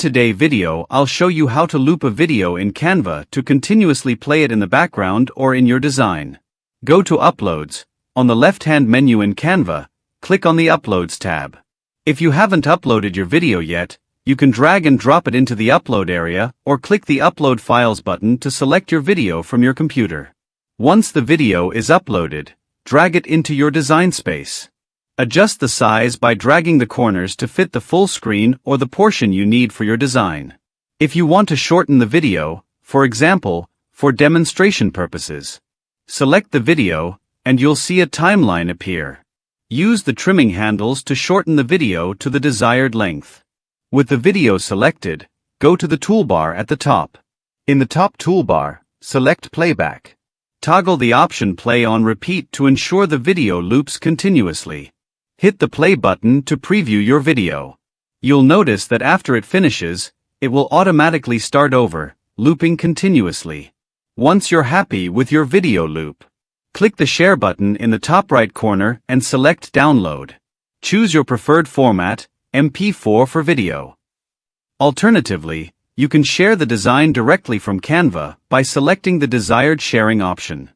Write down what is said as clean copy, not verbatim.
today's video I'll show you how to loop a video in Canva to continuously play it in the background or in your design. Go to Uploads. On the left-hand menu in Canva, click on the Uploads tab. If you haven't uploaded your video yet, you can drag and drop it into the upload area or click the Upload Files button to select your video from your computer. Once the video is uploaded, drag it into your design space. Adjust the size by dragging the corners to fit the full screen or the portion you need for your design. If you want to shorten the video, for example, for demonstration purposes, select the video, and you'll see a timeline appear. Use the trimming handles to shorten the video to the desired length. With the video selected, go to the toolbar at the top. In the top toolbar, select Playback. Toggle the option Play on Repeat to ensure the video loops continuously. Hit the play button to preview your video. You'll notice that after it finishes, it will automatically start over, looping continuously. Once you're happy with your video loop, click the Share button in the top right corner and select Download. Choose your preferred format, MP4 for video. Alternatively, you can share the design directly from Canva by selecting the desired sharing option.